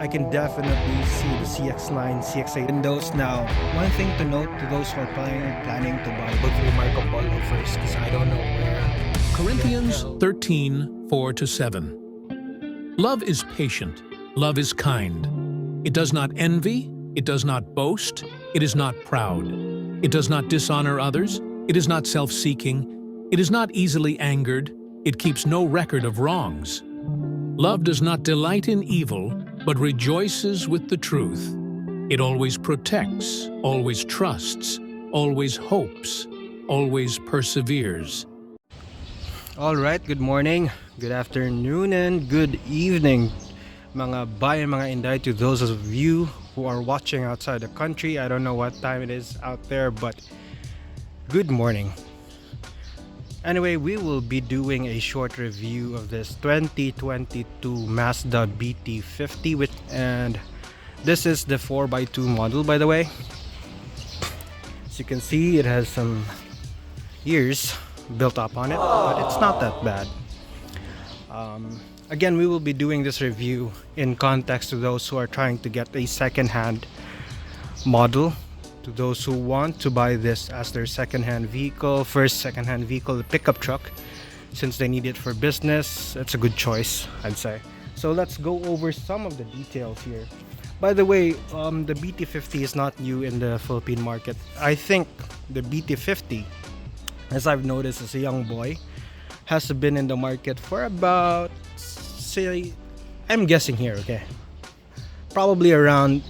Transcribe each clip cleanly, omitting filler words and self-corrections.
I can definitely see the CX-9, CX-8 windows now. One thing to note to those who are planning to buy, hopefully Marco Polo first, because I don't know where. Corinthians 13, 4-7. Love is patient. Love is kind. It does not envy. It does not boast. It is not proud. It does not dishonor others. It is not self-seeking. It is not easily angered. It keeps no record of wrongs. Love does not delight in evil, but rejoices with the truth. It always protects, always trusts, always hopes, always perseveres. All right, good morning, good afternoon, and good evening, mga bayan, mga inday, to those of you who are watching outside the country. I don't know what time it is out there, but good morning. Anyway, we will be doing a short review of this 2022 Mazda BT50 and this is the 4x2 model, by the way. As you can see, it has some years built up on it, but it's not that bad. Again, we will be doing this review in context to those who are trying to get a second-hand model, to those who want to buy this as their second-hand vehicle, first second-hand vehicle, a pickup truck. Since they need it for business, it's a good choice, I'd say. So let's go over some of the details here. By the way, the BT50 is not new in the Philippine market. I think the BT50, as I've noticed as a young boy, has been in the market for about, say, I'm guessing here, okay, probably around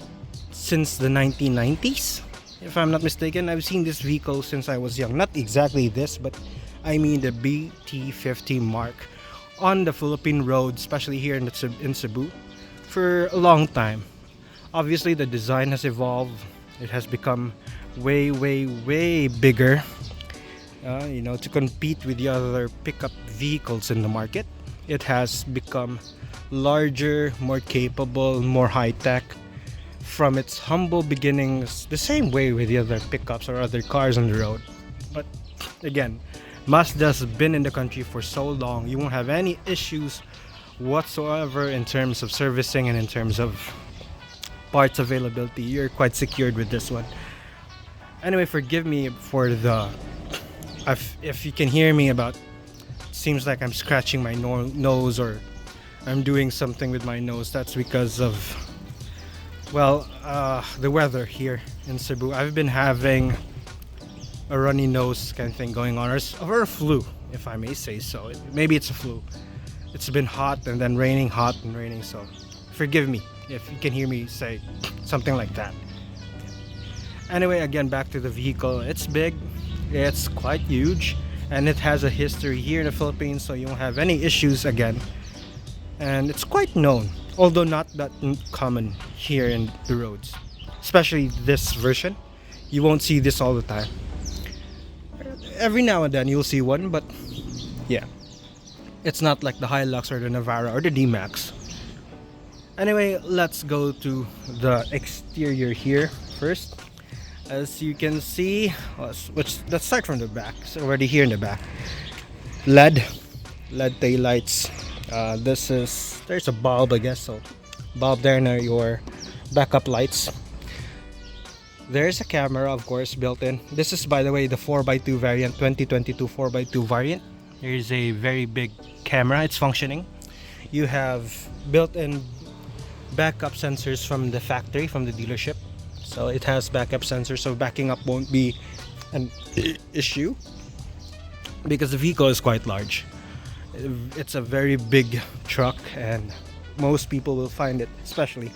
since the 1990s, if I'm not mistaken. I've seen this vehicle since I was young. Not exactly this, but I mean the BT50 mark on the Philippine road, especially here in Cebu, for a long time. Obviously, the design has evolved. It has become way bigger, to compete with the other pickup vehicles in the market. It has become larger, more capable, more high-tech. From its humble beginnings, the same way with the other pickups or other cars on the road. But again, Mazda's been in the country for so long, you won't have any issues whatsoever in terms of servicing and in terms of parts availability. You're quite secured with this one. Anyway, forgive me for the if you can hear me about, seems like I'm scratching my nose or I'm doing something with my nose. That's because of, well, the weather here in Cebu. I've been having a runny nose kind of thing going on, or a flu, if I may say so. Maybe it's a flu. It's been hot and then raining, hot and raining, so forgive me if you can hear me say something like that. Anyway, again, back to the vehicle. It's big, it's quite huge, and it has a history here in the Philippines, so you won't have any issues again. And it's quite known, although not that common here in the roads, especially this version. You won't see this all the time. Every now and then you'll see one, but yeah, it's not like the Hilux or the Navara or the D-Max. Anyway, let's go to the exterior here first. As you can see, let's start from the back. It's already here in the back. LED taillights. There's a bulb, I guess, so bulb there, now your backup lights. There's a camera, of course, built in. This is, by the way, the 4x2 variant, 2022 4x2 variant. There's a very big camera, it's functioning. You have built-in backup sensors from the factory, from the dealership. So it has backup sensors, so backing up won't be an issue because the vehicle is quite large. It's a very big truck, and most people will find it, especially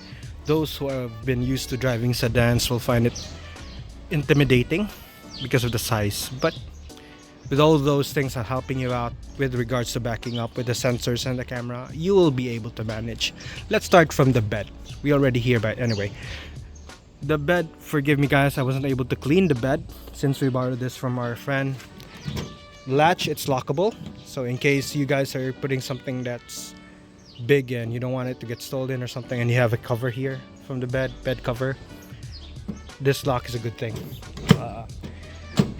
those who have been used to driving sedans, will find it intimidating because of the size. But with all those things are helping you out with regards to backing up with the sensors and the camera, you will be able to manage. Let's start from the bed. We already hear about it anyway. The bed, forgive me guys, I wasn't able to clean the bed since we borrowed this from our friend. Latch, it's lockable, so in case you guys are putting something that's big and you don't want it to get stolen or something, and you have a cover here from the bed cover, this lock is a good thing.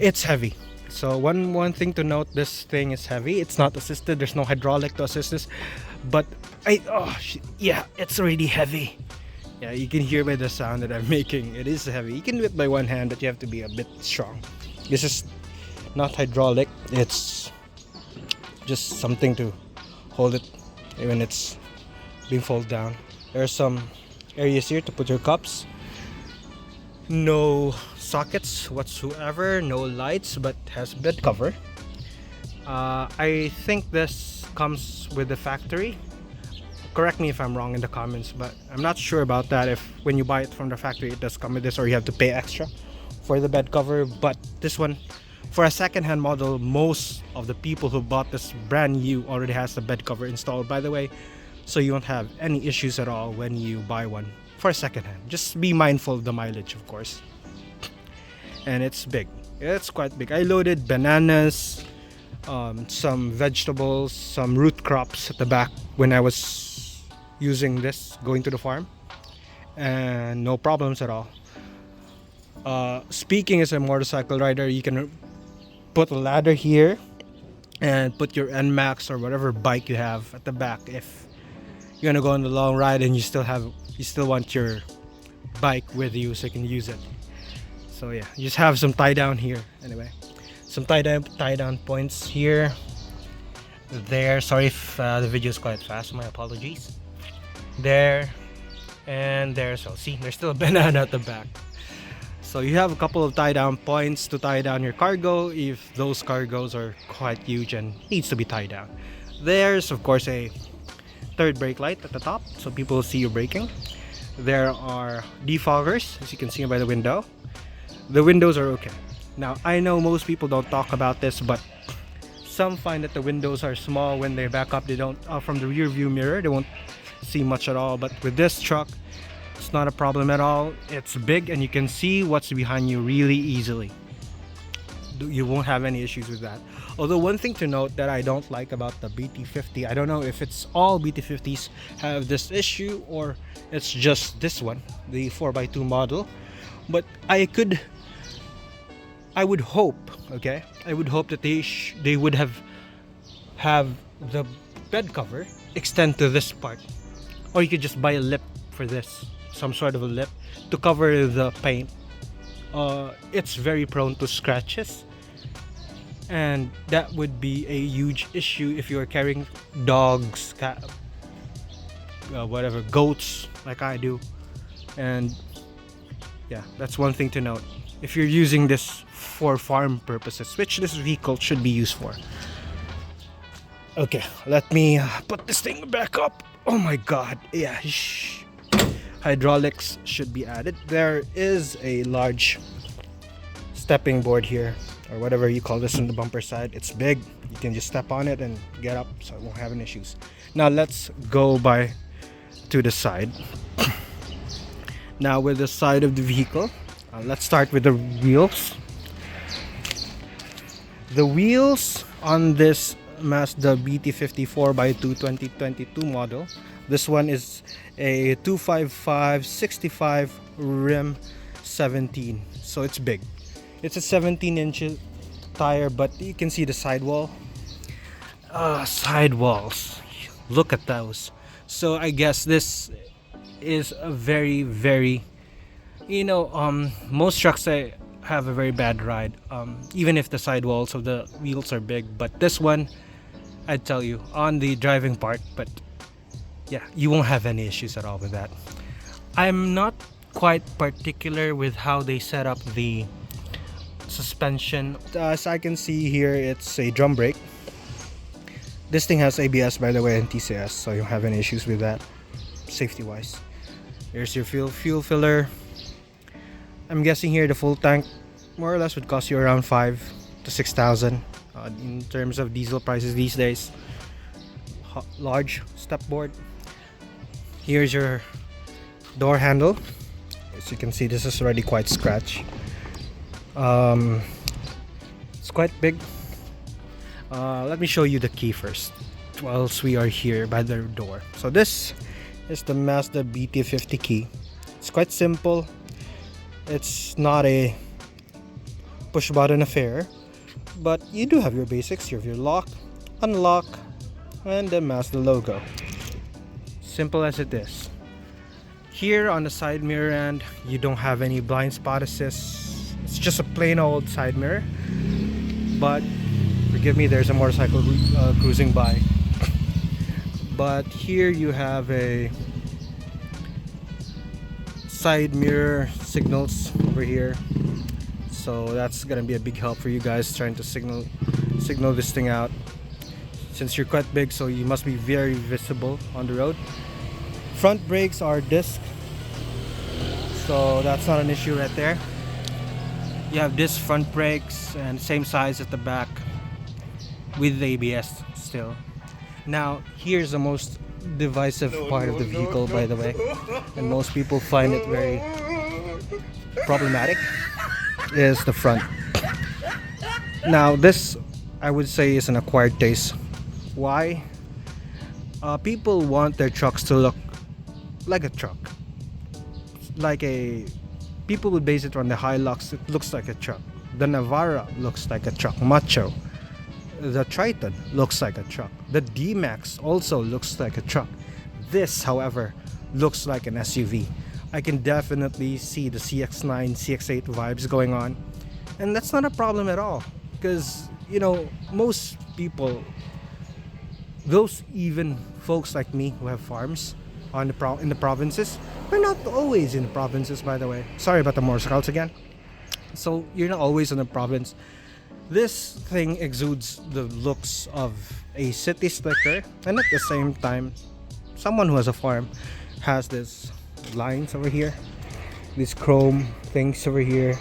It's heavy, so one thing to note, this thing is heavy. It's not assisted, there's no hydraulic to assist this, but yeah, it's really heavy. Yeah, you can hear by the sound that I'm making. It is heavy. You can do it by one hand, but you have to be a bit strong. This is not hydraulic. It's just something to hold it when it's being folded down. There are some areas here to put your cups. No sockets whatsoever, no lights, but has bed cover. I think this comes with the factory. Correct me if I'm wrong in the comments, but I'm not sure about that. If when you buy it from the factory, it does come with this, or you have to pay extra for the bed cover. But this one, for a second-hand model, most of the people who bought this brand new already has the bed cover installed, by the way, so you won't have any issues at all when you buy one for second-hand. Just be mindful of the mileage, of course. And it's big. It's quite big. I loaded bananas, some vegetables, some root crops at the back when I was using this going to the farm, and no problems at all. Speaking as a motorcycle rider, you can put a ladder here and put your NMAX or whatever bike you have at the back if you're gonna go on a long ride and you still want your bike with you so you can use it. So yeah, you just have some tie down here. Anyway, some tie down points here, there. Sorry if the video is quite fast, my apologies. There and there. So see, there's still a banana at the back. So you have a couple of tie down points to tie down your cargo if those cargos are quite huge and needs to be tied down. There's of course a third brake light at the top so people see you braking. There are defoggers, as you can see by the window. The windows are okay. Now I know most people don't talk about this, but some find that the windows are small when they back up. They don't from the rear view mirror, they won't see much at all. But with this truck, it's not a problem at all. It's big and you can see what's behind you really easily. You won't have any issues with that. Although one thing to note that I don't like about the BT50, I don't know if it's all BT50s have this issue or it's just this one, the 4x2 model, but I would hope, okay, I would hope that they would have the bed cover extend to this part, or you could just buy a lip for this, some sort of a lip to cover the paint. It's very prone to scratches, and that would be a huge issue if you're carrying dogs, whatever, goats like I do. And yeah, that's one thing to note if you're using this for farm purposes, which this vehicle should be used for. Okay, let me put this thing back up. Oh my god, yeah, hydraulics should be added. There is a large stepping board here, or whatever you call this on the bumper side. It's big, you can just step on it and get up, so it won't have any issues. Now let's go by to the side. Now with the side of the vehicle, let's start with the wheels. The wheels on this Mazda BT50 4x2 2022 model, this one is a 255/65 rim 17, so it's big. It's a 17-inch tire, but you can see the sidewall. Sidewalls, look at those. So I guess this is a very, very, most trucks have a very bad ride, even if the sidewalls of the wheels are big. But this one, I'd tell you, on the driving part, but yeah, you won't have any issues at all with that. I'm not quite particular with how they set up the suspension. As I can see here, it's a drum brake. This thing has ABS, by the way, and TCS, so you don't have any issues with that safety wise. Here's your fuel filler. I'm guessing here the full tank more or less would cost you around 5,000 to 6,000 in terms of diesel prices these days. Large step board. Here's your door handle. As you can see, this is already quite scratched. It's quite big. Let me show you the key first whilst we are here by the door. So this is the Mazda BT50 key. It's quite simple. It's not a push button affair, but you do have your basics. You have your lock, unlock, and the Mazda logo. Simple as it is. Here on the side mirror end, you don't have any blind spot assist. It's just a plain old side mirror. But forgive me, there's a motorcycle cruising by. But here you have a side mirror signals over here, so that's gonna be a big help for you guys trying to signal this thing out, since you're quite big, so you must be very visible on the road. Front brakes are disc, so that's not an issue right there. You have disc front brakes and same size at the back with the ABS still. Now here's the most divisive part of the vehicle, by the way, and most people find it very problematic, is the front. Now this, I would say, is an acquired taste. Why? People want their trucks to look like a truck, people would base it on the Hilux. It looks like a truck. The Navara looks like a truck. Macho. The Triton looks like a truck. The D-Max also looks like a truck. This, however, looks like an SUV. I can definitely see the CX-9, CX-8 vibes going on. And that's not a problem at all. Because, you know, most people, those even folks like me who have farms in the provinces, we're not always in the provinces, by the way. Sorry about the motorcycles again. So, you're not always in the province. This thing exudes the looks of a city slicker, and at the same time, someone who has a farm has this lines over here, these chrome things over here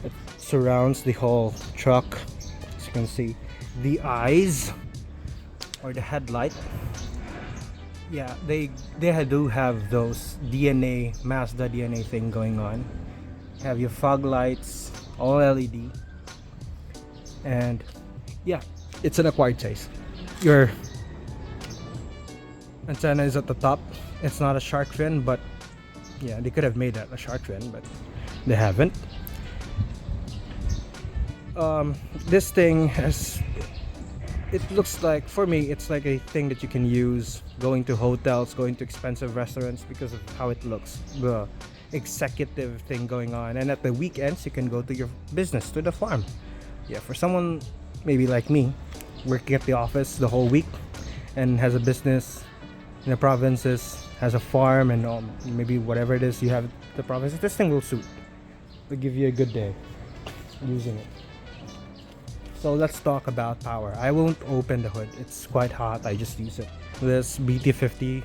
that surrounds the whole truck. As you can see, the eyes or the headlight, yeah, they do have those Mazda DNA thing going on. Have your fog lights, all LED. And yeah, it's an acquired taste. Your antenna is at the top. It's not a shark fin, but yeah, they could have made that a shark fin, but they haven't. This thing has, it looks like, for me, it's like a thing that you can use going to hotels, going to expensive restaurants, because of how it looks, the executive thing going on. And at the weekends, you can go to your business, to the farm. Yeah, for someone maybe like me, working at the office the whole week and has a business in the provinces, has a farm, and maybe whatever it is you have in the provinces, this thing will suit. It'll give you a good day using it. So let's talk about power. I won't open the hood. It's quite hot. I just use it. This BT50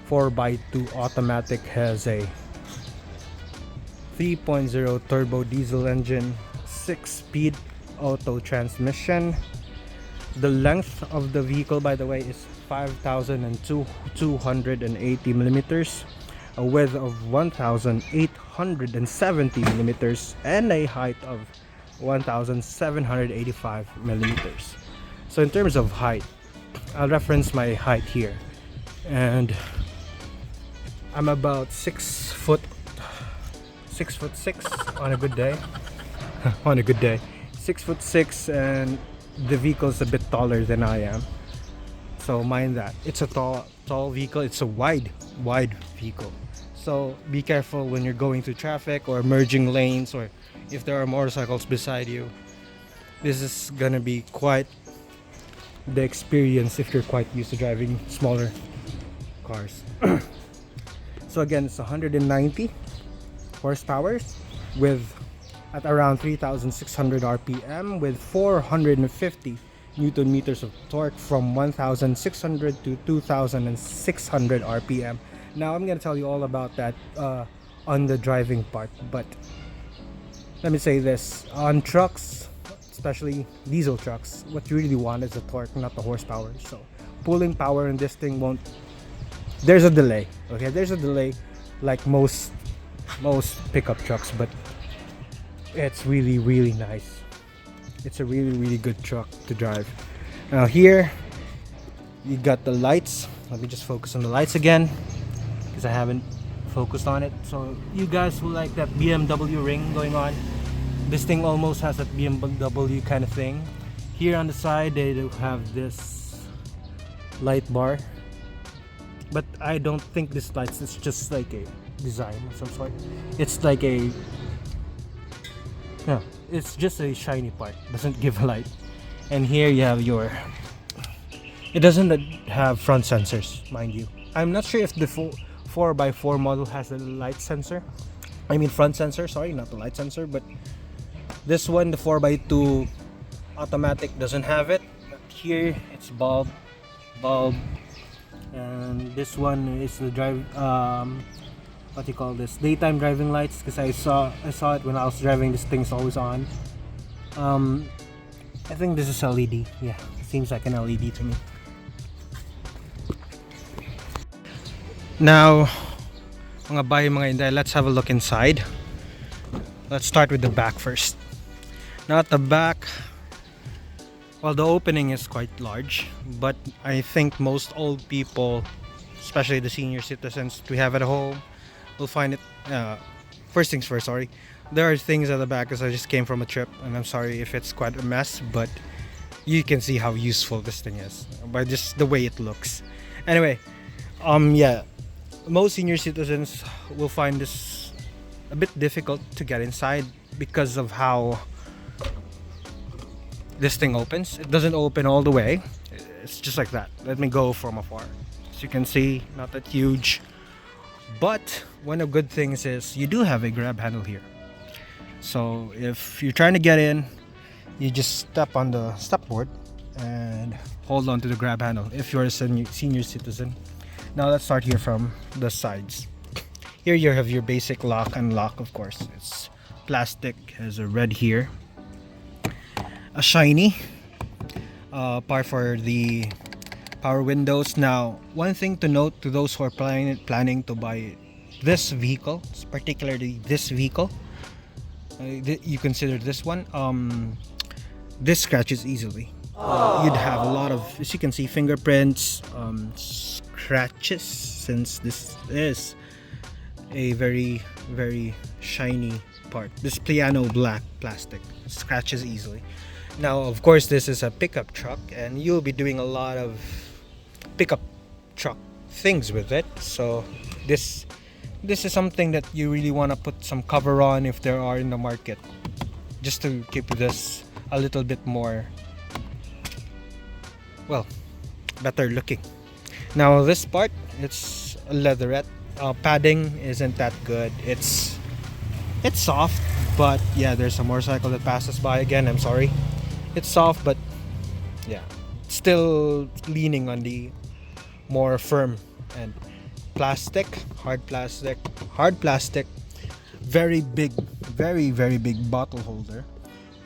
4x2 automatic has a 3.0 turbo diesel engine, 6-speed auto transmission. The length of the vehicle, by the way, is 5,280 millimeters, a width of 1,870 millimeters, and a height of 1,785 millimeters. So in terms of height, I'll reference my height here, and I'm about 6'6" on a good day. On a good day. 6'6", and the vehicle is a bit taller than I am, so mind that. It's a tall vehicle. It's a wide vehicle, so be careful when you're going through traffic or merging lanes, or if there are motorcycles beside you. This is gonna be quite the experience if you're quite used to driving smaller cars. So again, it's 190 horsepower with at around 3,600 RPM with 450 Newton meters of torque from 1,600 to 2,600 RPM. Now I'm gonna tell you all about that on the driving part, but let me say this: on trucks, especially diesel trucks, what you really want is the torque, not the horsepower. So pulling power in this thing won't. There's a delay. Okay, there's a delay, like most pickup trucks, but it's really nice. It's a really good truck to drive. Now here you got the lights. Let me just focus on the lights again, because I haven't focused on it. So you guys who like that BMW ring going on, this thing almost has that BMW kind of thing. Here on the side they do have this light bar, but I don't think this lights, it's just like a design of some sort. It's like a, yeah, it's just a shiny part, doesn't give a light. And here you have your, it doesn't have front sensors, mind you. I'm not sure if the 4x4 model has a light sensor, I mean front sensor, sorry, not the light sensor. But this one, the 4x2 automatic, doesn't have it. But here it's bulb, and this one is the drive, what do you call this, daytime driving lights, because I saw it when I was driving. This thing's always on. I think this is LED. Yeah, seems like an LED to me. Now, mga bahay mga inday, let's have a look inside. Let's start with the back first. Now at the back, well, the opening is quite large, but I think most old people, especially the senior citizens we have at home, will find it, first things first, sorry, there are things at the back because I just came from a trip, and I'm sorry if it's quite a mess, but you can see how useful this thing is by just the way it looks. Anyway, yeah, most senior citizens will find this a bit difficult to get inside because of how this thing opens. It doesn't open all the way, it's just like that. Let me go from afar. As you can see, not that huge, but one of the good things is you do have a grab handle here. So if you're trying to get in, you just step on the step board and hold on to the grab handle if you're a senior citizen. Now let's start here from the sides. Here you have your basic lock and lock, of course. It's plastic, has a red here, a shiny part for the power windows. Now, one thing to note to those who are planning to buy this vehicle, particularly this vehicle, you consider this one, this scratches easily. You'd have a lot of, as you can see, fingerprints, scratches, since this is a very shiny part. This piano black plastic scratches easily. Now, of course, this is a pickup truck, and you'll be doing a lot of pickup truck things with it. So this is something that you really want to put some cover on if there are in the market, just to keep this a little bit more, well, better looking. Now this part, it's a leatherette. Padding isn't that good. It's soft, but yeah, there's a motorcycle that passes by again. I'm sorry. It's soft, but yeah, still leaning on the more firm and plastic, hard plastic, very big, very big bottle holder.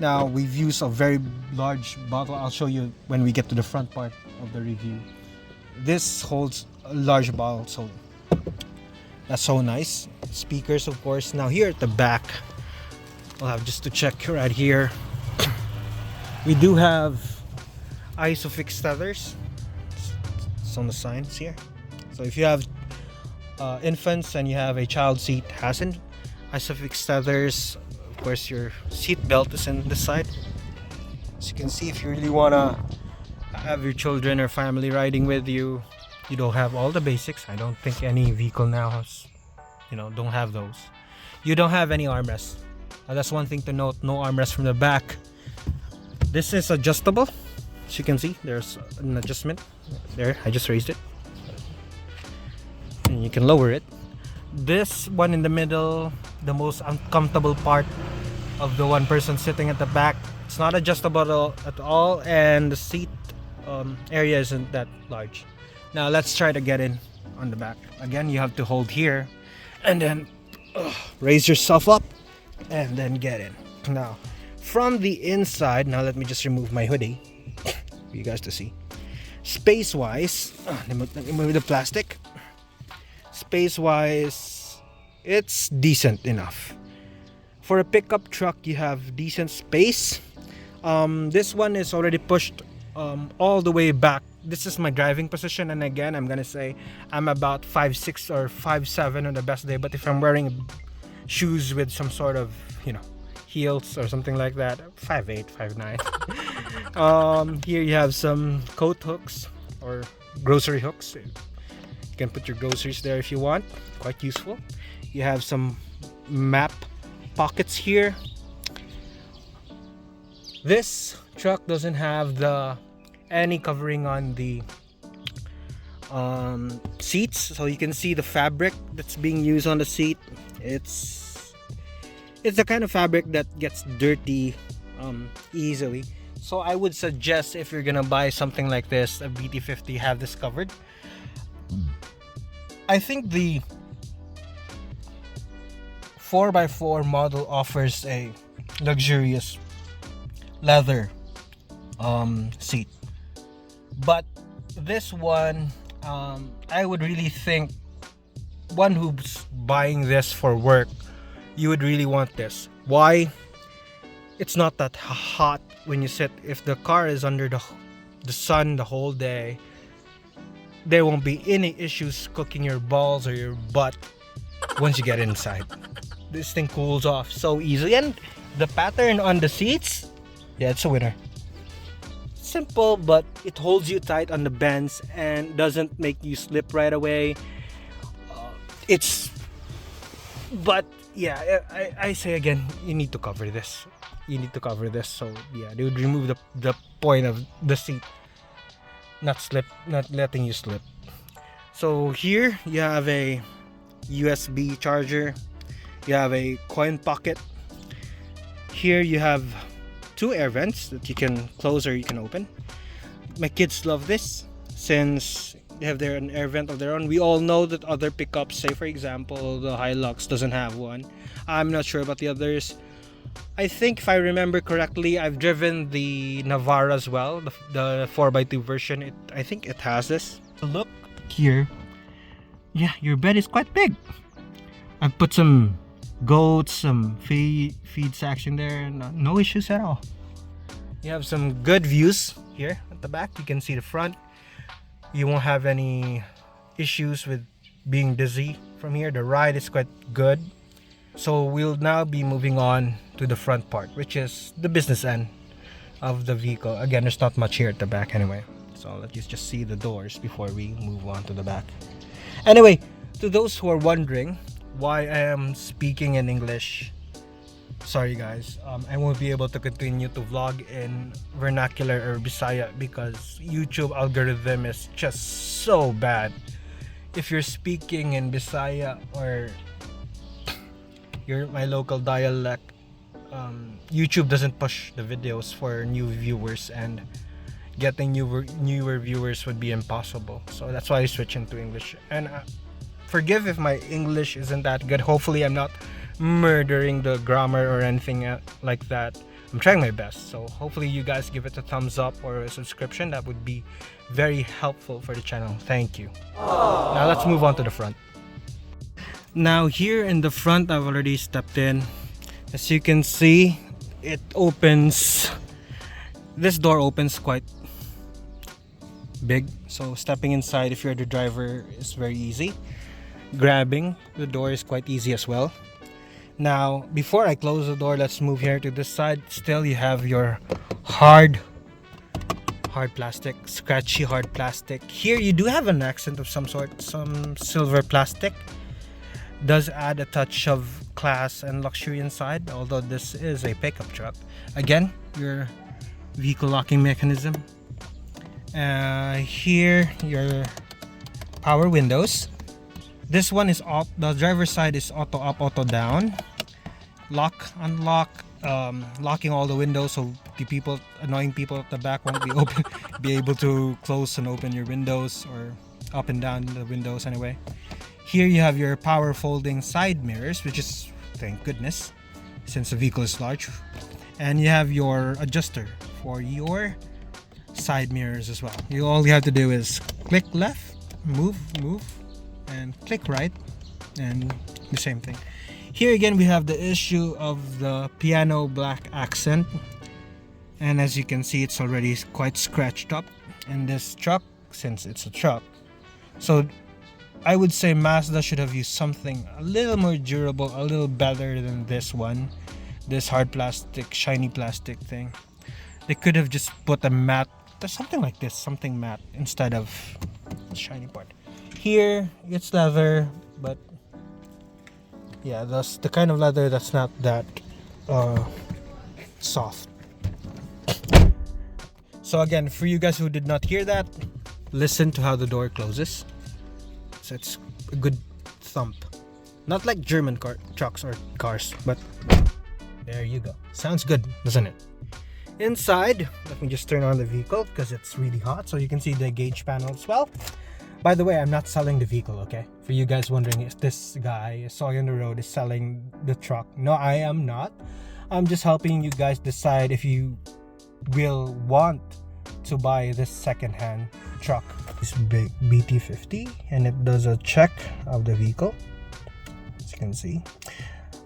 Now we've used a very large bottle. I'll show you when we get to the front part of the review. This holds a large bottle, so that's so nice. Speakers, of course. Now here at the back, I'll have just to check right here. We do have ISOFIX tethers. It's on the signs here. So if you have infants and you have a child seat, hasn't ISOFIX tethers. Of course, your seat belt is in this side. As you can see, if you really wanna have your children or family riding with you, you don't have all the basics. I don't think any vehicle now has, don't have those. You don't have any armrests. That's one thing to note. No armrest from the back. This is adjustable. As you can see, there's an adjustment there. I just raised it, and you can lower it. This one in the middle, the most uncomfortable part of the one person sitting at the back, it's not adjustable at all, and the seat area isn't that large. Now let's try to get in on the back. Again, you have to hold here and then raise yourself up and then get in. Now from the inside, now let me just remove my hoodie for you guys to see. Space wise, let me move the plastic. Space wise, it's decent enough. For a pickup truck, you have decent space. This one is already pushed all the way back. This is my driving position, and again, I'm gonna say I'm about 5'6" or 5'7" on the best day, but if I'm wearing shoes with some sort of heels or something like that, 5'8", 5'9". Here you have some coat hooks or grocery hooks. You can put your groceries there if you want. Quite useful. You have some map pockets here. This truck doesn't have any covering on the seats, so you can see the fabric that's being used on the seat. It's the kind of fabric that gets dirty easily. So I would suggest, if you're gonna buy something like this, a BT50, have this covered. I think the 4x4 model offers a luxurious leather seat, but this one, I would really think one who's buying this for work, you would really want this. Why? It's not that hot when you sit. If the car is under the sun the whole day, there won't be any issues cooking your balls or your butt once you get inside. This thing cools off so easily, and the pattern on the seats, yeah, it's a winner. Simple, but it holds you tight on the bends and doesn't make you slip right away. But yeah, I say again, you need to cover this. You need to cover this. So yeah, they would remove the point of the seat, not letting you slip. So here you have a USB charger. You have a coin pocket. Here you have 2 air vents that you can close or you can open. My kids love this since they have an air vent of their own. We all know that other pickups, say for example the Hilux, doesn't have one. I'm not sure about the others. I think, if I remember correctly, I've driven the Navara as well, the 4x2 version. I think it has this. Look here. Yeah, your bed is quite big. I've put some goats, some feed section there, no issues at all. You have some good views here at the back. You can see the front. You won't have any issues with being dizzy from here. The ride is quite good. So we'll now be moving on to the front part, which is the business end of the vehicle. Again, there's not much here at the back anyway, so let's just see the doors before we move on to the back. Anyway, to those who are wondering why I am speaking in English, sorry guys, I won't be able to continue to vlog in vernacular or Bisaya because YouTube algorithm is just so bad. If you're speaking in Bisaya or my local dialect, YouTube doesn't push the videos for new viewers, and getting newer viewers would be impossible. So that's why I switch into English. And forgive if my English isn't that good. Hopefully I'm not murdering the grammar or anything like that. I'm trying my best, so hopefully you guys give it a thumbs up or a subscription. That would be very helpful for the channel. Thank you. Now let's move on to the front. Now here in the front, I've already stepped in. As you can see, it opens. This door opens quite big, so stepping inside, if you're the driver, is very easy. Grabbing the door is quite easy as well. Now before I close the door, let's move here to this side. Still, you have your hard plastic, scratchy hard plastic. Here you do have an accent of some sort, some silver plastic. Does add a touch of class and luxury inside, although this is a pickup truck. Again, your vehicle locking mechanism. Here, your power windows. This one is off. The driver's side is auto up, auto down. Lock, unlock, locking all the windows, so the annoying people at the back won't be able to close and open your windows, or up and down the windows anyway. Here you have your power folding side mirrors, which is, thank goodness, since the vehicle is large. And you have your adjuster for your side mirrors as well. All you have to do is click left, move, and click right, and the same thing. Here again, we have the issue of the piano black accent. And as you can see, it's already quite scratched up in this truck, since it's a truck. So I would say Mazda should have used something a little more durable, a little better than this one. This hard plastic, shiny plastic thing. They could have just put a matte, something like this, something matte, instead of the shiny part. Here, it's leather, but Yeah, that's the kind of leather that's not that soft. So again, for you guys who did not hear that, listen to how the door closes. So it's a good thump. Not like German trucks or cars, but there you go. Sounds good, doesn't it? Inside, let me just turn on the vehicle because it's really hot, so you can see the gauge panel as well. By the way, I'm not selling the vehicle, okay? For you guys wondering if this guy I saw you on the road is selling the truck. No, I am not. I'm just helping you guys decide if you will want to buy this second-hand truck. This big BT50, and it does a check of the vehicle, as you can see.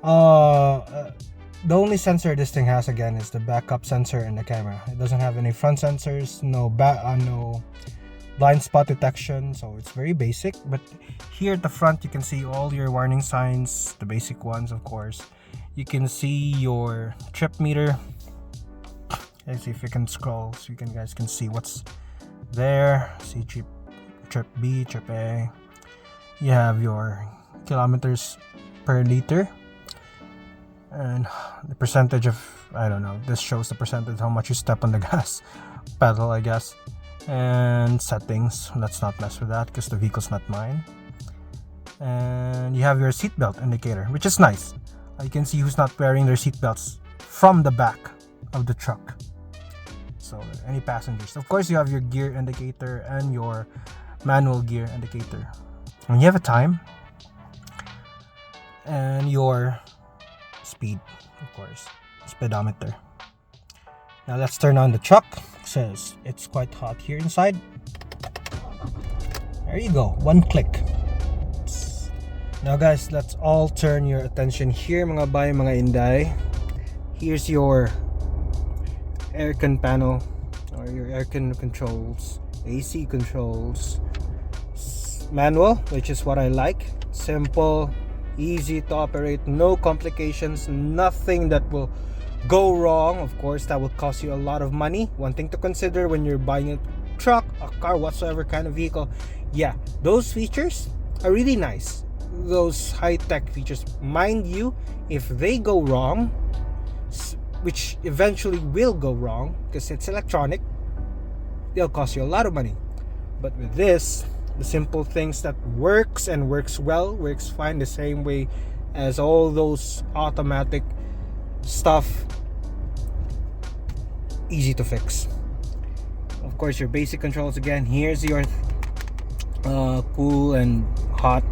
The only sensor this thing has again is the backup sensor and the camera. It doesn't have any front sensors, no blind spot detection, so it's very basic. But here at the front you can see all your warning signs, the basic ones of course. You can see your trip meter. Let's see if you can scroll so you guys can see what's there. See trip B, trip A. You have your kilometers per liter and the percentage of, I don't know, this shows the percentage how much you step on the gas pedal, I guess. And settings, let's not mess with that because the vehicle's not mine. And you have your seatbelt indicator, which is nice. You can see who's not wearing their seatbelts from the back of the truck. So any passengers. Of course, you have your gear indicator and your manual gear indicator. And you have a time and your speed, of course, speedometer. Now let's turn on the truck. It says it's quite hot here inside. There you go, one click. Now guys, let's all turn your attention here, mga bay, mga inday. Here's your aircon panel, or your aircon controls, AC controls, manual, which is what I like. Simple, easy to operate, no complications, nothing that will go wrong. Of course, that will cost you a lot of money. One thing to consider when you're buying a truck, a car, whatsoever kind of vehicle, yeah, those features are really nice. Those high-tech features, mind you, if they go wrong, which eventually will go wrong because it's electronic, they'll cost you a lot of money. But with this, the simple things that works and works well, works fine, the same way as all those automatic stuff, easy to fix. Of course, your basic controls again. Here's your cool and hot,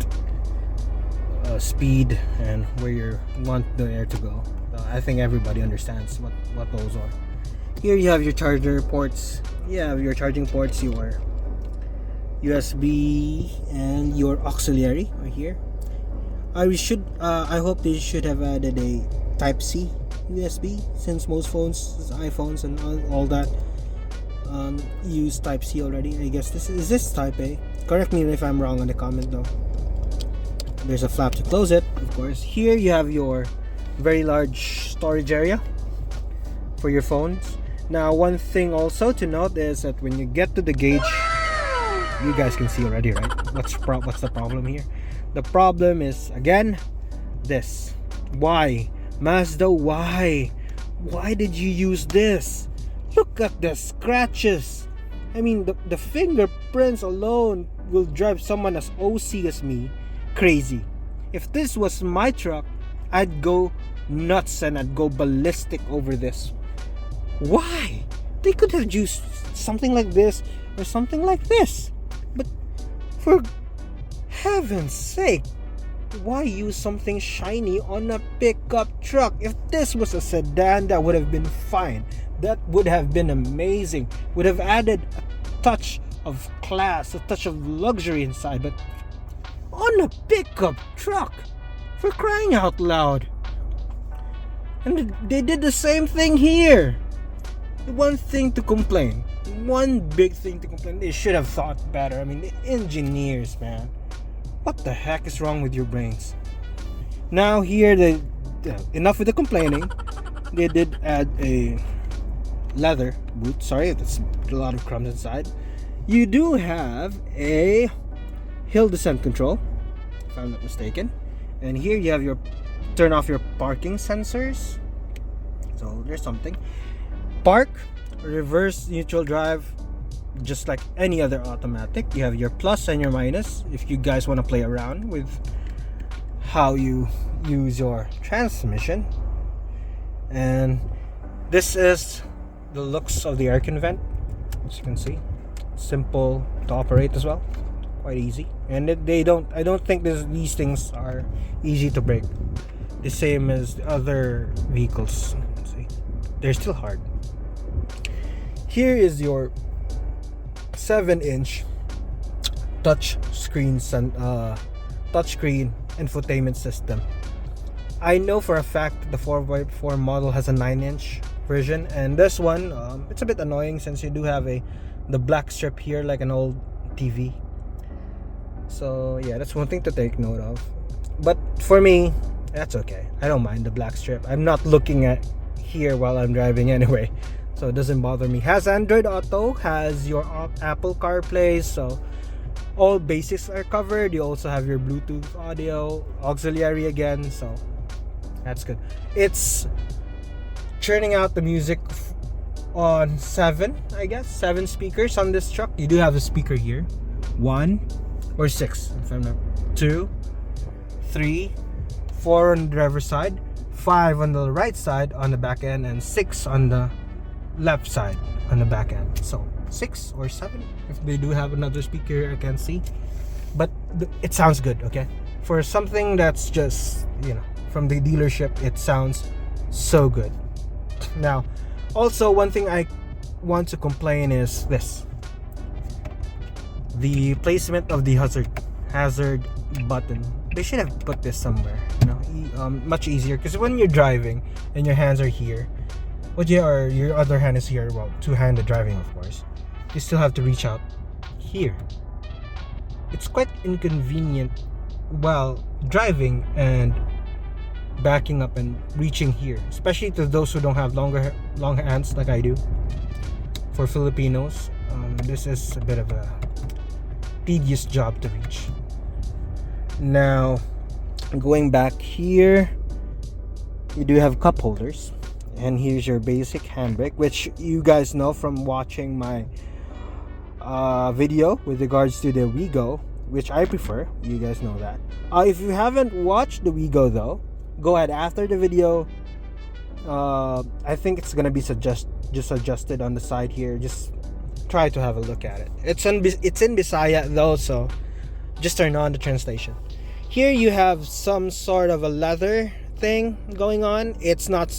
speed, and where you want the air to go. I think everybody understands what those are. Here you have your charger ports. You have your charging ports, your USB and your auxiliary right here. I hope they should have added a Type-C USB, since most phones, iPhones and all that, use Type-C already. I guess is this Type-A? Correct me if I'm wrong in the comment though. There's a flap to close it, of course. Here you have your very large storage area for your phones. Now, one thing also to note is that when you get to the gauge, you guys can see already, right? What's the problem here? The problem is, again, this. Why? Mazda, why? Why did you use this? Look at the scratches. I mean, the fingerprints alone will drive someone as OC as me crazy. If this was my truck, I'd go nuts and I'd go ballistic over this. Why? They could have used something like this or something like this. But for heaven's sake, why use something shiny on a pickup truck? If this was a sedan, that would have been fine. That would have been amazing. Would have added a touch of class, a touch of luxury inside. But on a pickup truck, for crying out loud. And they did the same thing here. One thing to complain, one big thing to complain, they should have thought better. I mean, the engineers, man, what the heck is wrong with your brains? Now here, enough with the complaining. They did add a leather boot. Sorry, that's a lot of crumbs inside. You do have a hill descent control, if I'm not mistaken, And here you have your turn off your parking sensors. So there's something. Park, reverse, neutral drive, just like any other automatic. You have your plus and your minus if you guys want to play around with how you use your transmission. And this is the looks of the air con vent. As you can see, simple to operate as well, quite easy. And I don't think these things are easy to break, the same as the other vehicles. See, they're still hard. Here is your 7-inch touchscreen infotainment system. I know for a fact the 4x4 model has a 9-inch version, and this one it's a bit annoying since you do have the black strip here like an old TV. So yeah, that's one thing to take note of. But for me, that's okay. I don't mind the black strip. I'm not looking at here while I'm driving anyway, so it doesn't bother me. Has Android Auto, has your Apple CarPlay, so all basics are covered. You also have your Bluetooth audio auxiliary again, so that's good. It's churning out the music on 7 speakers on this truck. You do have a speaker here, 1 or 6 if I'm not, 2, 3, 4 on the driver's side, 5 on the right side on the back end, and 6 on the left side on the back end. So 6 or 7 if they do have another speaker I can see, but it sounds good. Okay, for something that's just, you know, from the dealership, it sounds so good. Now also, one thing I want to complain is this: the placement of the hazard button. They should have put this somewhere, you know, much easier, because when you're driving and your hands are here, your other hand is here, well, two-handed driving of course, you still have to reach out here. It's quite inconvenient while driving and backing up and reaching here, especially to those who don't have long hands like I do. For Filipinos, this is a bit of a tedious job to reach. Now, going back here, you do have cup holders, and here's your basic handbrake, which you guys know from watching my video with regards to the WeGo, which I prefer. You guys know that. If you haven't watched the WeGo though, go ahead after the video. I think it's gonna be just adjusted on the side here. Just try to have a look at it. It's in Bisaya though, so just turn on the translation. Here you have some sort of a leather thing going on. It's not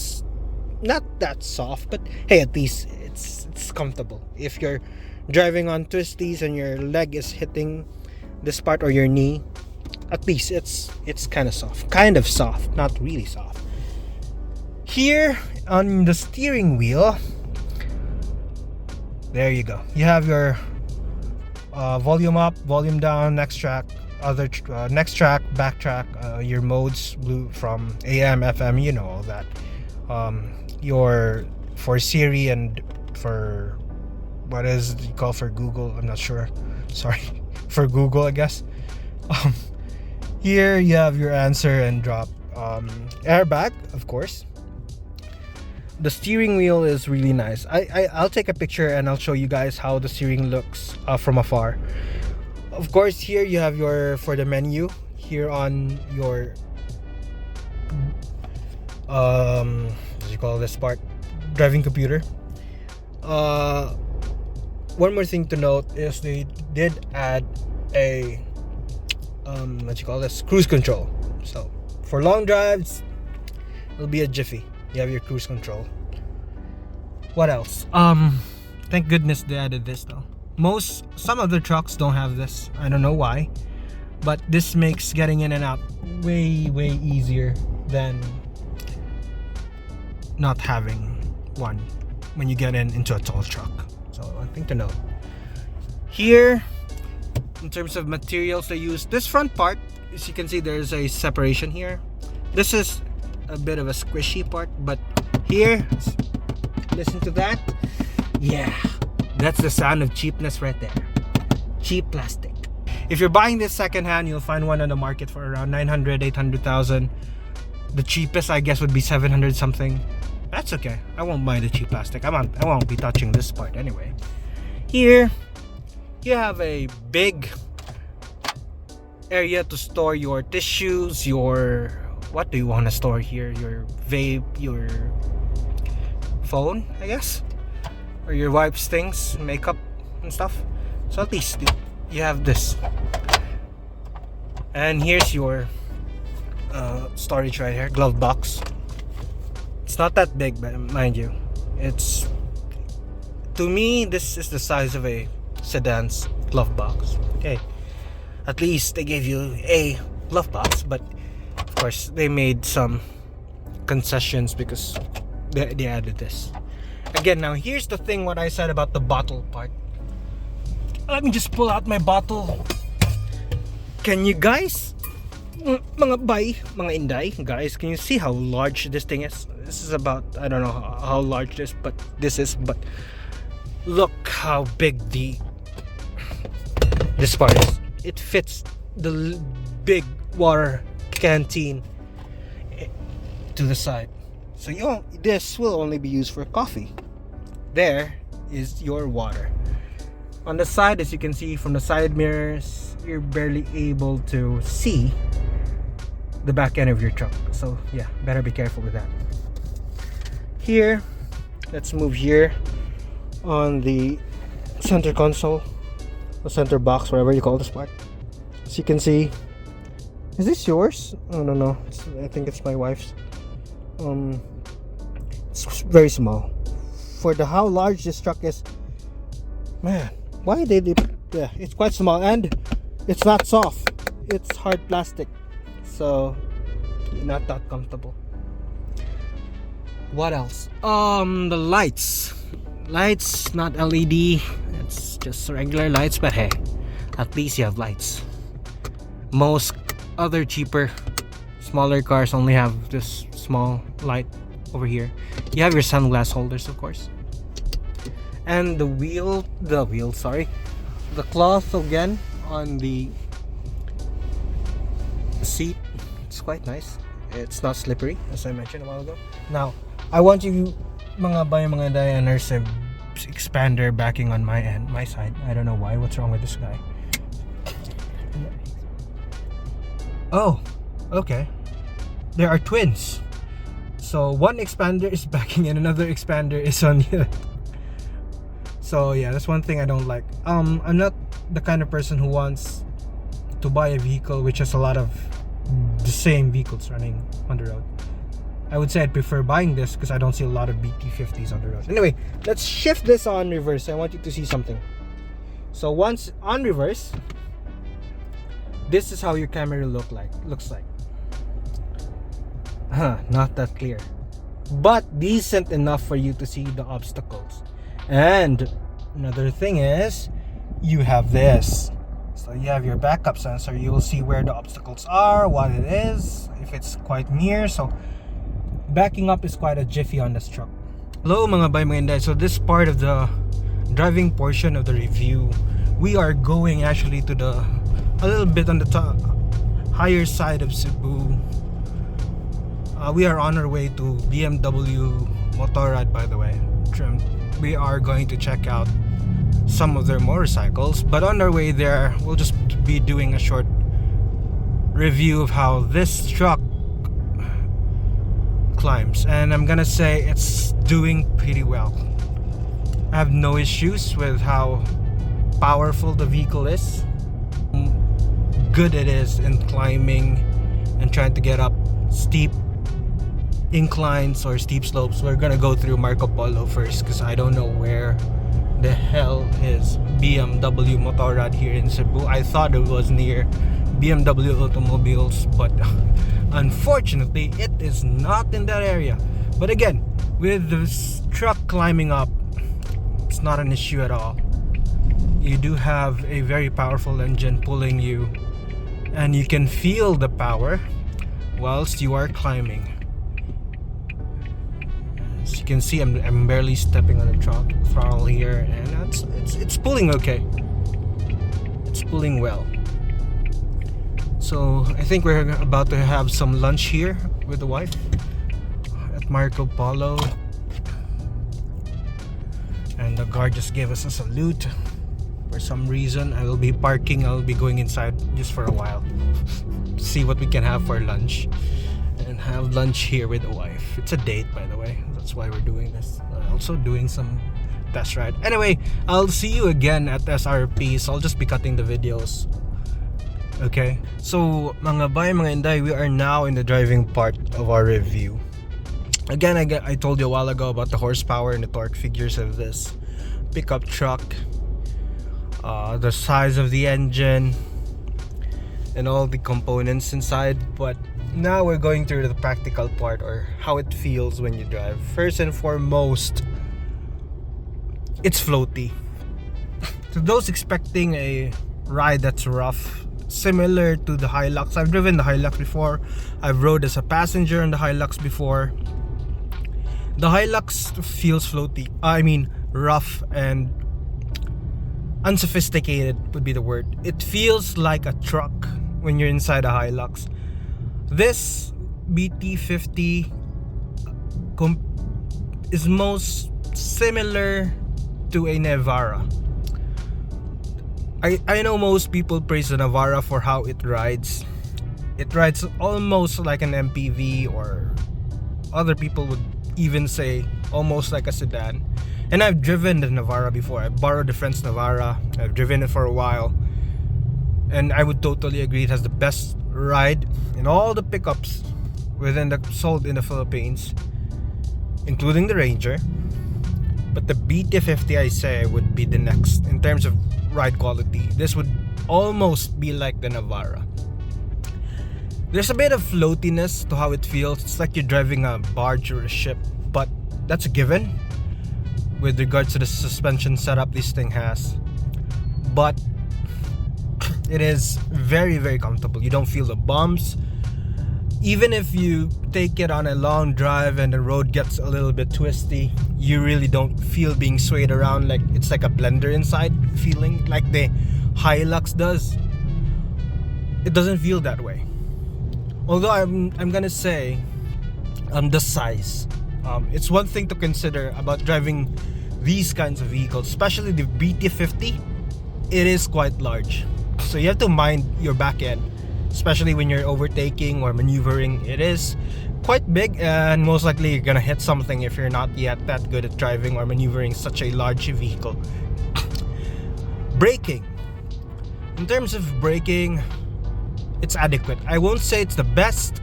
that soft, but hey, at least it's comfortable. If you're driving on twisties and your leg is hitting this part or your knee, at least it's kind of soft, not really soft. Here on the steering wheel, there you go. You have your volume up, volume down, next track, next track, back track, your modes, blue from AM, FM, you know all that. Your for Siri and for what is it you call for Google? I'm not sure. Sorry, for Google, I guess. Here you have your answer and drop. Airbag, of course. The steering wheel is really nice. I'll take a picture and I'll show you guys how the steering looks from afar. Of course, here you have for the menu here on your what do you call this part? Driving computer. One more thing to note is they did add a what you call this, cruise control. So for long drives, it'll be a jiffy. You have your cruise control. What else? Thank goodness they added this though. Some other trucks don't have this. I don't know why, but this makes getting in and out way easier than not having one when you get into a tall truck. So one thing to note. Here, in terms of materials they use, this front part, as you can see, there's a separation here. This is a bit of a squishy part, but here, listen to that. Yeah, that's the sound of cheapness right there. Cheap plastic. If you're buying this secondhand, you'll find one on the market for around 900, 800,000. The cheapest, I guess, would be 700 something. That's okay. I won't buy the cheap plastic. I won't be touching this part anyway. Here, you have a big area to store your tissues, your... What do you want to store here? Your vape, your phone, I guess? Or your wipes, things, makeup and stuff. So at least you have this. And here's your storage right here, glove box. It's not that big, but mind you, it's, to me, this is the size of a sedan's glove box. Okay, at least they gave you a glove box, but of course they made some concessions because they added this. Again, now here's the thing, what I said about the bottle part. Let me just pull out my bottle. Can you guys, mga bay, mga inday, guys, can you see how large this thing is? This is about, I don't know how large this, but this is, but look how big this part is. It fits the big water canteen to the side. So this will only be used for coffee. There is your water. On the side, as you can see from the side mirrors, you're barely able to see the back end of your truck. So yeah, better be careful with that. Here, let's move here on the center console, the center box, whatever you call this part. As you can see, is this yours? I don't know. I think it's my wife's. It's very small for how large this truck is. Man, why they did? Yeah, it's quite small, and it's not soft. It's hard plastic, so not that comfortable. What else? The lights, not LED. It's just regular lights, but hey, at least you have lights. Most other cheaper, smaller cars only have this small light over here. You have your sunglass holders, of course, and the cloth again on the seat. It's quite nice. It's not slippery, as I mentioned a while ago. Now, I want you, mga day, there's a expander backing on my side. I don't know why. What's wrong with this guy? Oh, okay. There are twins. So one expander is backing and another expander is on here. So yeah, that's one thing I don't like. I'm not the kind of person who wants to buy a vehicle which has a lot of the same vehicles running on the road. I would say I'd prefer buying this because I don't see a lot of BT50s on the road. Anyway, let's shift this on reverse. I want you to see something. So once on reverse, this is how your camera looks like. Not that clear, but decent enough for you to see the obstacles. And another thing is, you have this. So you have your backup sensor. You will see where the obstacles are, what it is, if it's quite near. So backing up is quite a jiffy on this truck. Hello mga bay mga inday. So this part of the driving portion of the review, we are going actually to a little bit on the top, higher side of Cebu. We are on our way to BMW Motorrad, by the way. We are going to check out some of their motorcycles, but on our way there we'll just be doing a short review of how this truck climbs, and I'm gonna say it's doing pretty well. I have no issues with how powerful the vehicle is, good it is in climbing and trying to get up steep inclines or steep slopes. We're gonna go through Marco Polo first because I don't know where the hell is BMW Motorrad here in Cebu. I thought it was near BMW Automobiles, but unfortunately it is not in that area. But again, with this truck climbing up, it's not an issue at all. You do have a very powerful engine pulling you, and you can feel the power whilst you are climbing. As you can see, I'm barely stepping on the throttle here, and it's pulling okay. It's pulling well. So I think we're about to have some lunch here with the wife at Marco Polo, and the guard just gave us a salute. For some reason I will be parking, I'll be going inside just for a while, see what we can have for lunch, and have lunch here with the wife. It's a date, by the way, that's why we're doing this. Also doing some test ride. Anyway, I'll see you again at SRP, so I'll just be cutting the videos. Okay, so mga bay, mga inday, we are now in the driving part of our review. Again, I told you a while ago about the horsepower and the torque figures of this pickup truck, the size of the engine, and all the components inside. But now we're going through the practical part, or how it feels when you drive. First and foremost, it's floaty. To those expecting a ride that's rough, similar to the Hilux, I've driven the Hilux before, I've rode as a passenger in the Hilux before. The Hilux feels floaty, I mean rough and unsophisticated would be the word. It feels like a truck when you're inside a Hilux. This BT50 is most similar to a Navara. I know most people praise the Navara for how it rides. It rides almost like an MPV, or other people would even say almost like a sedan. And I've driven the Navara before. I borrowed a friend's Navara. I've driven it for a while, and I would totally agree it has the best ride in all the pickups sold in the Philippines, including the Ranger. But the BT50, I say, would be the next in terms of ride quality. This would almost be like the Navara. There's a bit of floatiness to how it feels. It's like you're driving a barge or a ship, but that's a given with regards to the suspension setup this thing has. But it is very, very comfortable. You don't feel the bumps. Even if you take it on a long drive and the road gets a little bit twisty, you really don't feel being swayed around like it's like a blender inside feeling like the Hilux does. It doesn't feel that way. Although I'm gonna say the size. It's one thing to consider about driving these kinds of vehicles, especially the BT50. It is quite large, so you have to mind your back end, especially when you're overtaking or maneuvering. It is quite big, and most likely you're gonna hit something if you're not yet that good at driving or maneuvering such a large vehicle. Braking. In terms of braking, it's adequate. I won't say it's the best.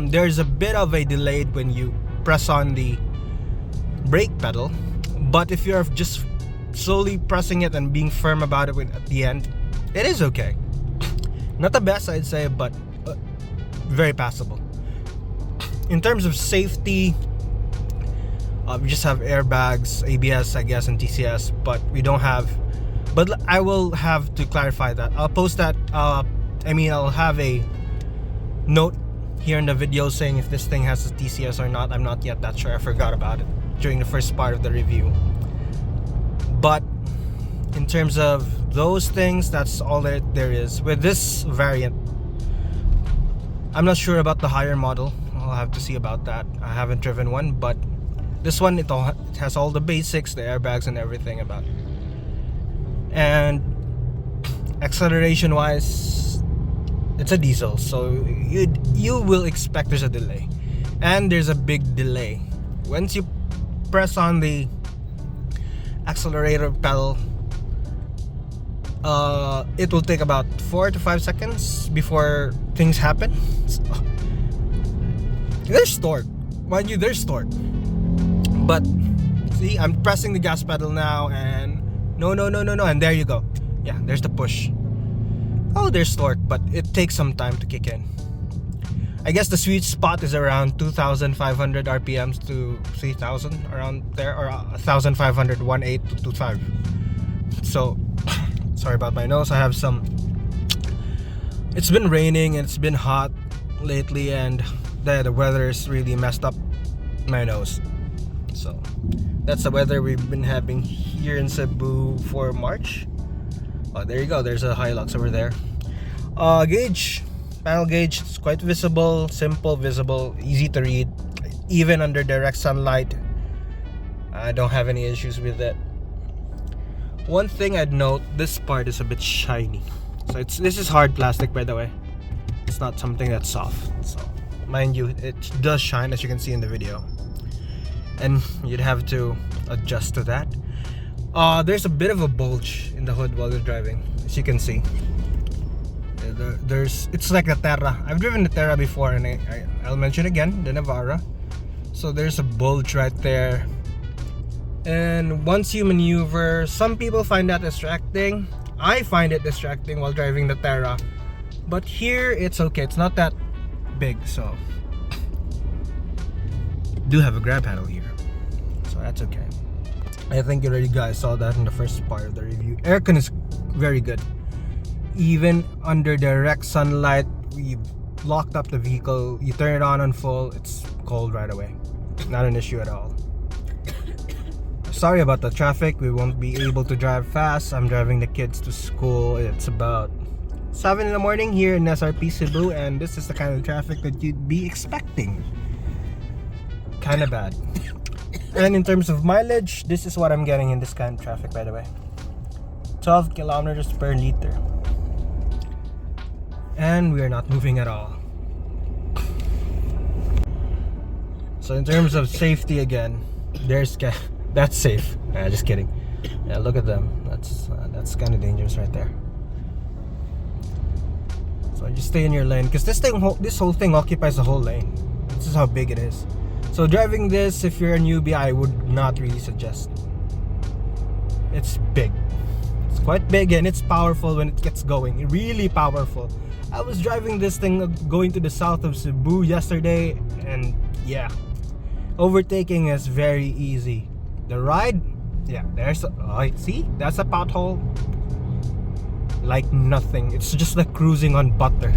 There's a bit of a delay when you press on the brake pedal, but if you're just slowly pressing it and being firm about it at the end, it is okay. Not the best, I'd say, but very passable. In terms of safety, we just have airbags, ABS, I guess, and TCS, but we don't have. But I will have to clarify that. I'll post that. I'll have a note here in the video saying if this thing has a TCS or not. I'm not yet that sure. I forgot about it during the first part of the review. But in terms of those things, that's all that there is with this variant. I'm not sure about the higher model. I'll have to see about that. I haven't driven one, but this one, it has all the basics, the airbags and everything about it. And acceleration wise, it's a diesel, so you will expect there's a delay, and there's a big delay. Once you press on the accelerator pedal, it will take about 4 to 5 seconds before things happen. So, there's torque, mind you, there's torque. But see, I'm pressing the gas pedal now, and no, and there you go. Yeah, there's the push. Oh, there's torque, but it takes some time to kick in. I guess the sweet spot is around 2,500 RPMs to 3,000, around there, or 1,500, 1.8 to 2.5. So, sorry about my nose. I have some. It's been raining and it's been hot lately, and the weather is really messed up my nose. So, that's the weather we've been having here in Cebu for March. Oh, there you go. There's a Hilux over there. Gauge. Panel gauge is quite visible, simple, visible, easy to read, even under direct sunlight. I don't have any issues with it. One thing I'd note, this part is a bit shiny. So this is hard plastic, by the way. It's not something that's soft. So mind you, it does shine, as you can see in the video, and you'd have to adjust to that. There's a bit of a bulge in the hood while you're driving, as you can see. It's like the Terra. I've driven the Terra before, and I'll mention again the Navara. So there's a bulge right there, and once you maneuver, some people find that distracting. I find it distracting while driving the Terra, but here it's okay. It's not that big, so do have a grab handle here, so that's okay. I think you already guys saw that in the first part of the review. Aircon is very good. Even under direct sunlight, we locked up the vehicle, you turn it on full, it's cold right away. Not an issue at all. Sorry about the traffic, we won't be able to drive fast. I'm driving the kids to school. It's about 7 in the morning here in SRP Cebu, and this is the kind of traffic that you'd be expecting. Kinda bad. And in terms of mileage, this is what I'm getting in this kind of traffic, by the way. 12 kilometers per liter. And we are not moving at all. So in terms of safety, again, that's safe. Just kidding. Yeah, look at them. That's kind of dangerous right there. So just stay in your lane, because this whole thing occupies the whole lane. This is how big it is. So driving this, if you're a newbie, I would not really suggest. It's big. It's quite big, and it's powerful when it gets going. Really powerful. I was driving this thing going to the south of Cebu yesterday, and yeah, overtaking is very easy. The ride, yeah, see, that's a pothole like nothing. It's just like cruising on butter.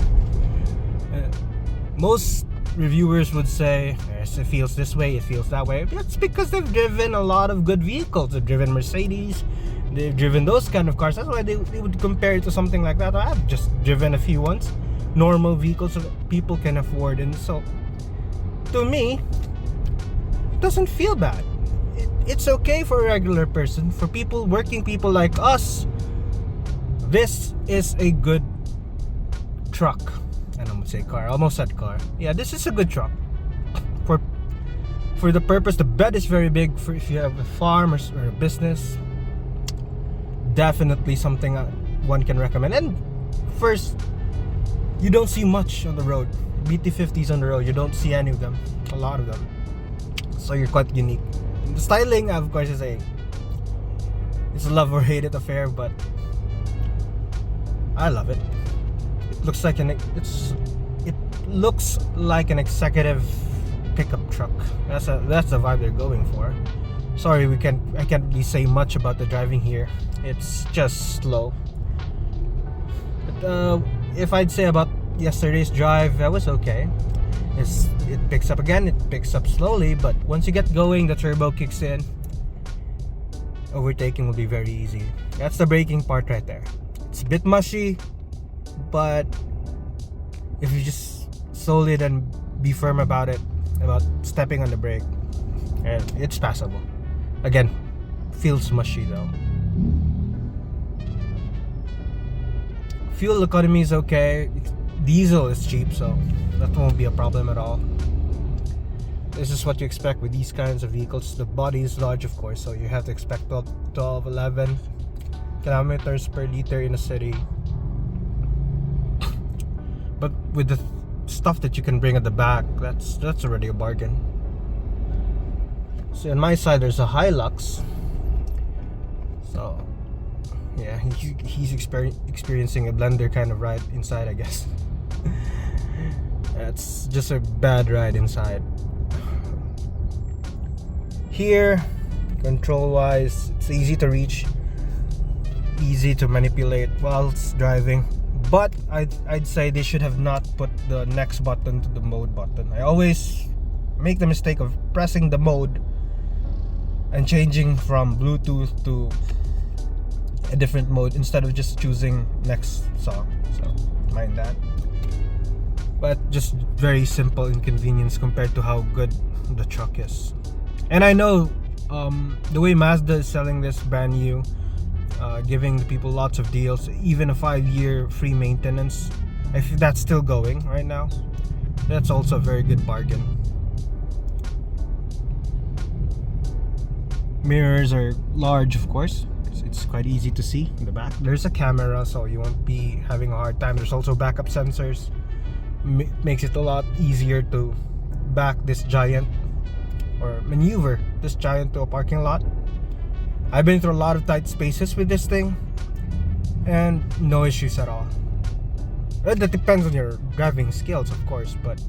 Most reviewers would say, yes, it feels this way, it feels that way. That's because they've driven a lot of good vehicles. They've driven Mercedes, they've driven those kind of cars. That's why they would compare it to something like that. I've just driven a few ones, normal vehicles that people can afford, and so to me, it doesn't feel bad. It's okay for a regular person. For working people like us, this is a good truck. And I'm gonna say car, I almost said car. Yeah, this is a good truck. For the purpose, the bed is very big. For if you have a farm or a business, definitely something one can recommend. And first, you don't see much on the road. BT50s on the road, you don't see any of them. A lot of them. So you're quite unique. The styling, of course, it's a love or hate it affair, but I love it. It looks like an executive pickup truck. That's the vibe they're going for. Sorry, I can't really say much about the driving here. It's just slow. But if I'd say about yesterday's drive, that was okay. It picks up again, it picks up slowly, but once you get going, the turbo kicks in. Overtaking will be very easy. That's the braking part right there. It's a bit mushy, but if you just solid and be firm about stepping on the brake, it's passable. Again, feels mushy though. Fuel economy is okay. Diesel is cheap, so that won't be a problem at all. This is what you expect with these kinds of vehicles. The body is large, of course, so you have to expect 12, 11 kilometers per liter in a city. But with the stuff that you can bring at the back, that's already a bargain. So on my side, there's a Hilux. So yeah, he's experiencing a blender kind of ride inside, I guess. It's just a bad ride inside. Here, control wise, it's easy to reach, easy to manipulate whilst driving, but I'd say they should have not put the next button to the mode button. I always make the mistake of pressing the mode and changing from Bluetooth to a different mode instead of just choosing next song, so mind that. but just very simple inconvenience compared to how good the truck is. And I know the way Mazda is selling this brand new, giving the people lots of deals, even a 5-year free maintenance, if that's still going right now, that's also a very good bargain. Mirrors are large, of course. It's quite easy to see in the back. There's a camera, so you won't be having a hard time. There's also backup sensors. Makes it a lot easier to back this giant, or maneuver this giant, to a parking lot. I've been through a lot of tight spaces with this thing and no issues at all. That depends on your driving skills, of course, but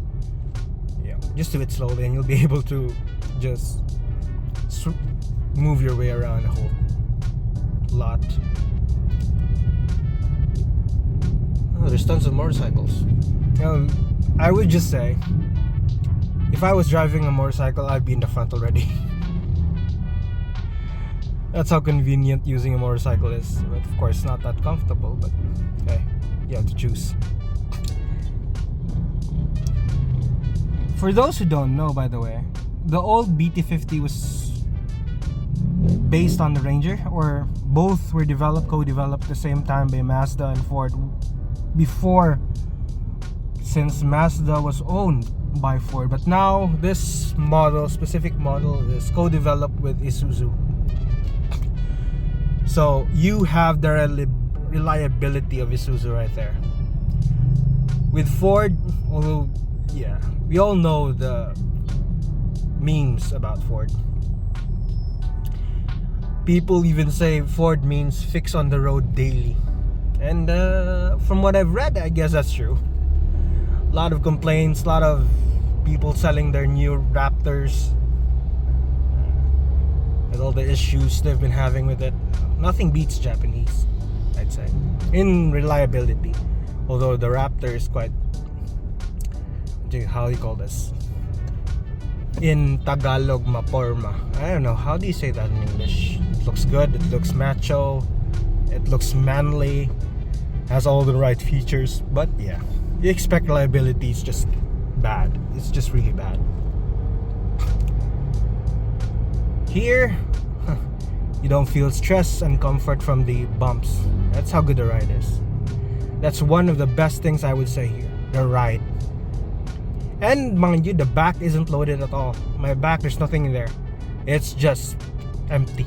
yeah, just do it slowly and you'll be able to just move your way around a whole lot. Oh, there's tons of motorcycles. I would just say, if I was driving a motorcycle, I'd be in the front already. That's how convenient using a motorcycle is. But of course, not that comfortable, but hey, you have to choose. For those who don't know, by the way, the old BT50 was based on the Ranger, or both were co-developed at the same time by Mazda and Ford before, since Mazda was owned by Ford. But now this specific model is co-developed with Isuzu. So you have the reliability of Isuzu right there. With Ford, although yeah, we all know the memes about Ford. People even say Ford means fix on the road daily. And from what I've read, I guess that's true. A lot of complaints, a lot of people selling their new Raptors, with all the issues they've been having with it. Nothing beats Japanese, I'd say, in reliability. Although the Raptor is quite, how do you call this? In Tagalog, maporma. I don't know, how do you say that in English? It looks good, it looks macho, it looks manly, has all the right features, but yeah, you expect reliability, it's just bad. It's just really bad. Here, you don't feel stress and comfort from the bumps. That's how good the ride is. That's one of the best things I would say here, the ride. And mind you, the back isn't loaded at all. My back, there's nothing in there. It's just empty.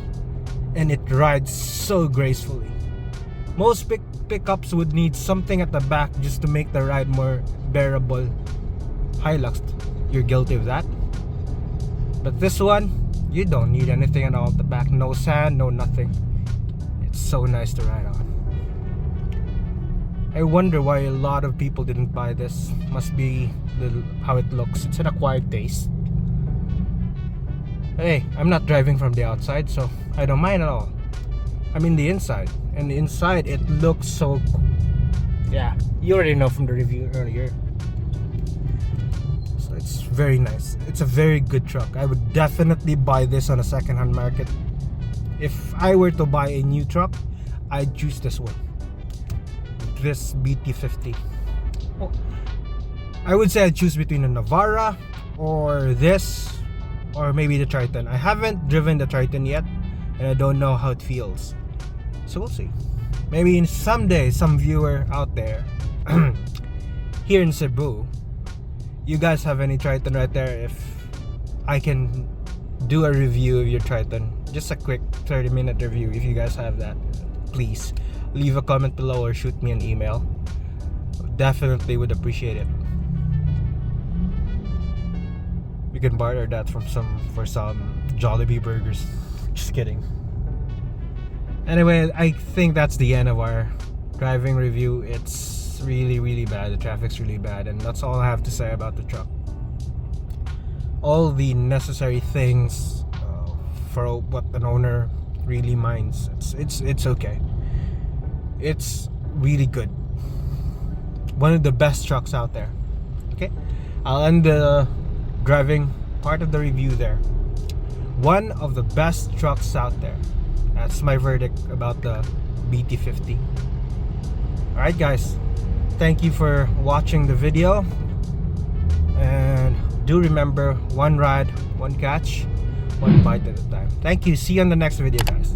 And it rides so gracefully. Most pickups would need something at the back just to make the ride more bearable. Hilux, you're guilty of that. But this one, you don't need anything at all at the back. No sand, no nothing. It's so nice to ride on. I wonder why a lot of people didn't buy this. Must be how it looks. It's an acquired taste. Hey, I'm not driving from the outside, so I don't mind at all. I'm in the inside, and the inside it looks so cool. Yeah, you already know from the review earlier. So it's very nice. It's a very good truck. I would definitely buy this on a second-hand market. If I were to buy a new truck, I'd choose this one. This BT50. Oh, I would say I'd choose between a Navara or this, or maybe the Triton. I haven't driven the Triton yet, and I don't know how it feels. So we'll see. Maybe someday, some viewer out there here in Cebu, you guys have any Triton right there? If I can do a review of your Triton, just a quick 30-minute review, if you guys have that, please leave a comment below or shoot me an email. Definitely would appreciate it. We can barter that for some Jollibee burgers. Just kidding. Anyway, I think that's the end of our driving review. It's really bad. The traffic's really bad, and that's all I have to say about the truck. All the necessary things for what an owner really minds. It's okay. It's really good. One of the best trucks out there. Okay, I'll end the driving part of the review there. One of the best trucks out there. That's my verdict about the BT50. Alright guys, thank you for watching the video. do remember, one ride, one catch, one bite at a time. Thank you. See you on the next video, guys.